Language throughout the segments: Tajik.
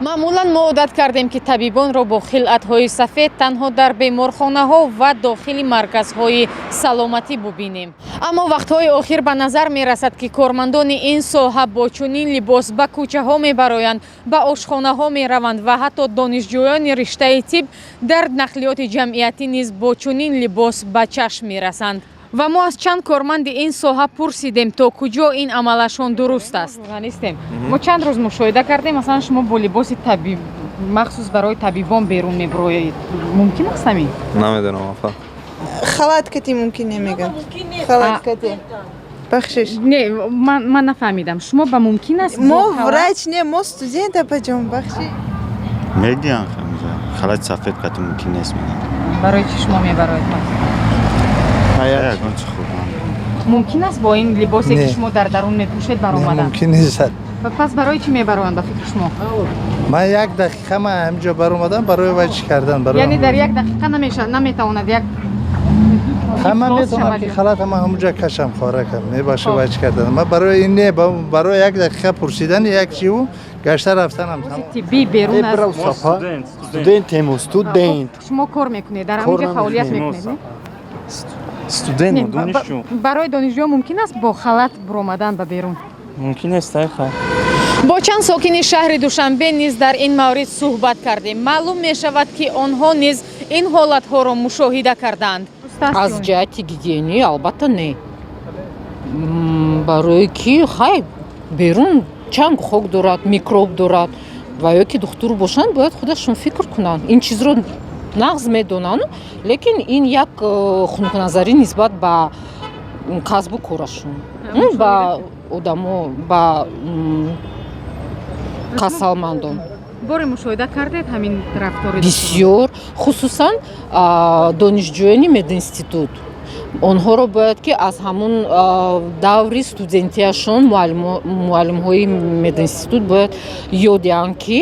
маъмулан мо одат кардем ки табибонро бо хилъатҳои сафед танҳо дар беморхонаҳо ва дохили марказҳои саломатӣ бубинем. аммо вақтҳои охир ба назар мерасад ки кормандони ин соҳа бо чунин либос ба кӯчаҳо мебароянд, ба ошхонаҳо мераванд ва ҳатто донишҷӯёни риштаи тиб дар нақлиёти ҷамъиятӣ низ бо чунин либос ба чашм мерасанд. ва мо аз чанд корманди ин соҳа пурсидем то куҷо ин амалашон дуруст аст. мо чанд рӯз мушоҳида кардем, масалан шумо бо либоси табиб махсус барои табибон берун мебироед. Мумкин аст ҳамин? намедонам афа. халат кати мумкин намегам. халат кати. бахшиш. Не, ман нафаҳмидам. Шумо ба мумкин аст? мо врач не, мо студент апаҷон бахши. мегӯян халати сафед кати мумкин нест. барои чӣ шумо мебароед? ягон чӣ хуб. мумкин аст бо ин либосе ки шумо дар дарун мепӯшед баромадан? мумкин нест. пас барои чӣ мебароянд ба фикри шумо? ман як дақиқа ман ҳамҷо баромадам барои ваҷ кардан. яъне дар як дақиқа наметавонад як ҳама метавонам ки халата ман ҳамҷо кашам хора кам мебаша ваҷ кардан. ман барои ин не, барои як дақиқа пурсидани як чиву гашта рафтанам. тибби берун аз студентем студент. шумо кор мекунед дар ҳамҷо фаъолият мекунед? студент донишҷӯ. барои донишҷӯё мумкин аст бо халат буромадан ба берун? мумкин нест айха. бо чанд сокини шаҳри душанбе низ дар ин маврид суҳбат кардем. маълум мешавад ки онҳо низ ин ҳолатҳоро мушоҳида карданд. аз ҷиҳати гигиенӣ албатта не. барое ки хай берун чанг хок дорад, микроб дорад ва ё ки духтур бошанд бояд худашон фикр кунанд. ин чизро нағз медонанд, лекин ин як хунукназарӣ нисбат ба касбу корашон, ба одамо, ба касалмандон. боре мушоҳида кардед ҳамин рафтори? бисёр, хусусан донишҷӯёни мединститут. онҳоро бояд ки аз ҳамун даври студентияшон муалlimҳои мединститут бояд ёд диҳанд ки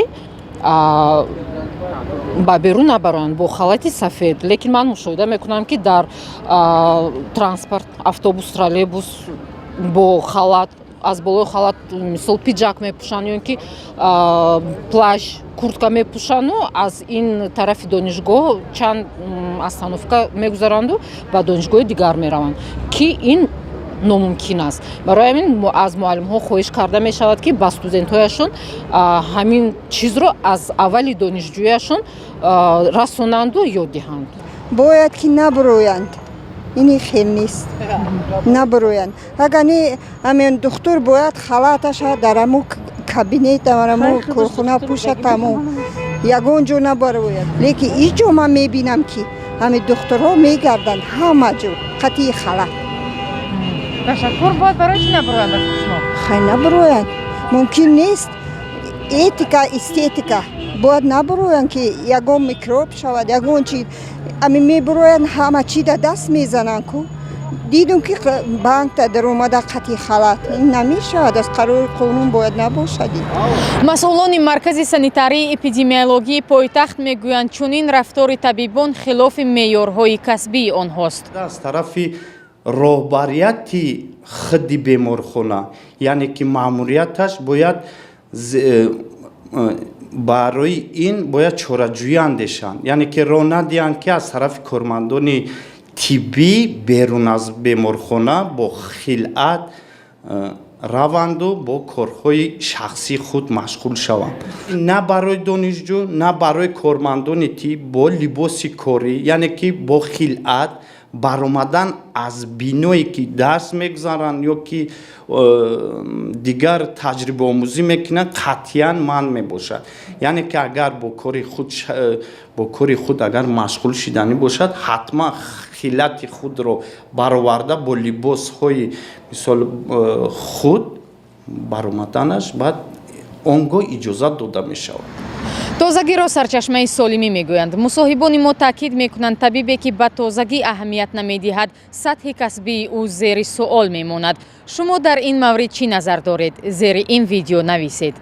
ба берун набароянд бо халати сафед. лекин ман мушоҳида мекунам ки дар транспорт, автобус, троллейбус бо халат, аз болои халат мисол пиҷак мепӯшанд ё ки плащ, куртка мепӯшанду аз ин тарафи донишгоҳ чанд остановка мегузаранду ба донишгоҳи дигар мераванд ки ин номумкин аст. барои ҳамин аз муалlimҳо хоҳиш карда мешавад ки ба студентҳояшон ҳамин чизро аз аввали донишҷӯяшон расонанду ёд диҳанд. бояд ки набуроянд. ини хел нест. набуроянд. агар не ҳамин духтур бояд халаташа дар ҳамун кабинет дар ҳамун корхона пӯша тамом. ягон ҷо набарояд. лекин ин ҷо ман мебинам ки ҳамин духтурҳо мегарданд ҳама ҷо қатъи халат. ташаккур бояд барои чӣ набуроянд ба фикри шумо? хай набуроянд. мумкин нест. этика, эстетика бояд набуроянд ки ягон микроб шавад, ягон чиз. ами мебуроянд ҳама чӣ да даст мезананд ку. дидум ки банкда даромада қатъи халат. ин намешавад. аз қарори қонун бояд набошад. масъулони маркази санитарии эпидемиологии пойтахт мегӯянд чунин рафтори табибон хилофи меъёрҳои касбии онҳост. аз тарафи роҳбарияти худи беморхона, яъне ки маъмурияташ бояд барои ин бояд чораҷӯӣ андешанд, яъне ки роҳ надиҳанд ки аз тарафи кормандони тиббӣ берун аз беморхона бо хилъат раванду бо корҳои шахсии худ машғул шаванд. на барои донишҷӯ, на барои кормандони тиб бо либоси корӣ, яъне ки бо хилъат баромадан аз биное ки дарс мегузаранд ё ки дигар таҷрибаомӯзӣ мекунанд қатъиян манъ мебошад. яъне ки агар бо кори худ агар машғул шиданӣ бошад, ҳатман хилати худро бароварда бо либосҳои мисол худ баромаданаш баъд он гоҳ иҷозат дода мешавад. тозагиро сарчашмаи солимӣ мегӯянд. мусоҳибони мо таъкид мекунанд табибе ки ба тозагӣ аҳамият намедиҳад, сатҳи касбии ӯ зери суол мемонад. шумо дар ин маврид чӣ назар доред? зери ин видео нависед.